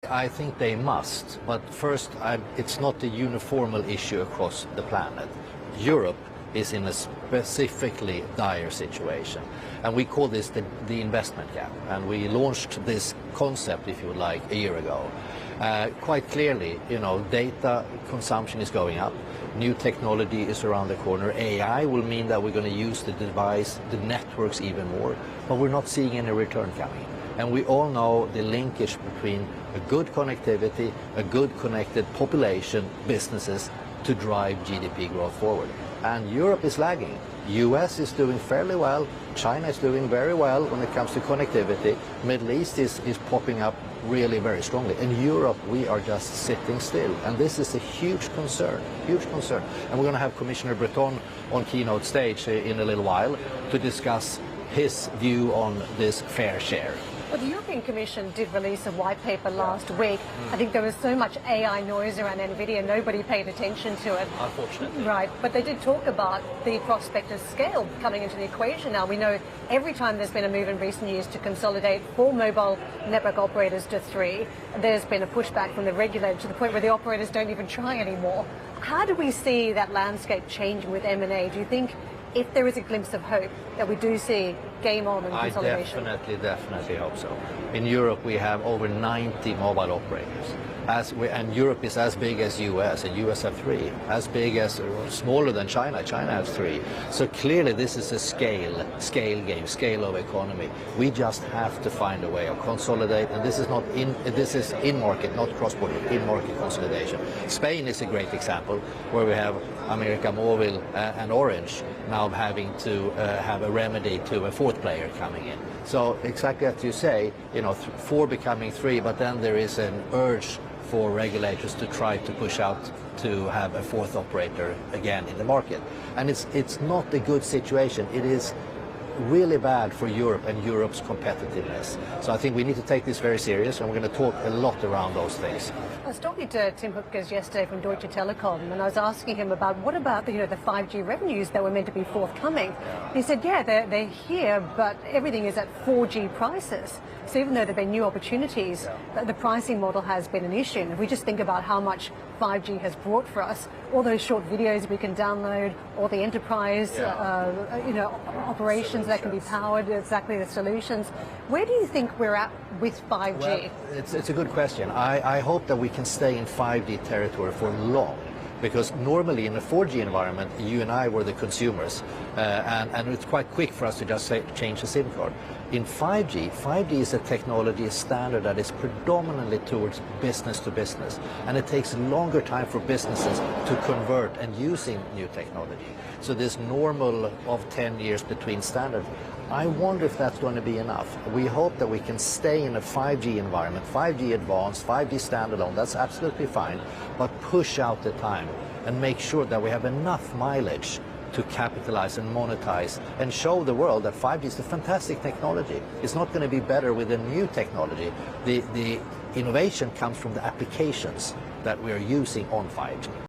I think they must, but first, it's not a uniformal issue across the planet. Europe is in a specifically dire situation, and we call this the investment gap, and we launched this concept, if you would like, a year ago. Quite clearly, data consumption is going up, new technology is around the corner, AI will mean that we're going to use the device, the networks even more, but we're not seeing any return coming. And we all know the linkage between a good connectivity, a good connected population, businesses, to drive GDP growth forward. And Europe is lagging. US is doing fairly well, China is doing very well when it comes to connectivity, Middle East is popping up really very strongly. In Europe, we are just sitting still, and this is a huge concern, huge concern. And we're going to have Commissioner Breton on keynote stage in a little while to discuss his view on this fair share. Well, the European Commission did release a white paper last week. I think there was so much AI noise around NVIDIA, nobody paid attention to it. Unfortunately. Right, but they did talk about the prospect of scale coming into the equation now. We know every time there's been a move in recent years to consolidate 4 mobile network operators to 3, there's been a pushback from the regulator to the point where the operators don't even try anymore. How do we see that landscape changing with M&A? Do you think if there is a glimpse of hope that we do see game on and consolidation? I definitely hope so. In Europe, we have over 90 mobile operators. And Europe is as big as US, and US have 3. As big as, smaller than China, China has 3. So clearly this is a scale game, scale of economy. We just have to find a way of consolidate, and this is in-market, not cross-border, in-market consolidation. Spain is a great example, where we have América Móvil and Orange now having to have a remedy to a 4th player coming in. So exactly as you say, 4 becoming 3, but then there is an urge for regulators to try to push out to have a 4th operator again in the market. And it's not a good situation. It is really bad for Europe and Europe's competitiveness. So I think we need to take this very serious, and we're going to talk a lot around those things. I was talking to Tim Hoopkes yesterday from Deutsche Telekom, and I was asking him about what about the 5G revenues that were meant to be forthcoming. He said, yeah, they're here, but everything is at 4G prices. So even though there have been new opportunities, the pricing model has been an issue. And if we just think about how much 5G has brought for us, all those short videos we can download, all the enterprise operations that can be powered, exactly the solutions. Where do you think we're at with 5G? Well, it's a good question. I hope that we can stay in 5G territory for long, because normally in a 4G environment, you and I were the consumers, and it's quite quick for us to just change the SIM card. In 5G is a technology, a standard that is predominantly towards business to business, and it takes longer time for businesses to convert and using new technology. So this normal of 10 years between standards, I wonder if that's going to be enough. We hope that we can stay in a 5G environment, 5G advanced, 5G standalone, that's absolutely fine, but push out the time and make sure that we have enough mileage to capitalize and monetize and show the world that 5G is a fantastic technology. It's not going to be better with a new technology. The innovation comes from the applications that we are using on 5G.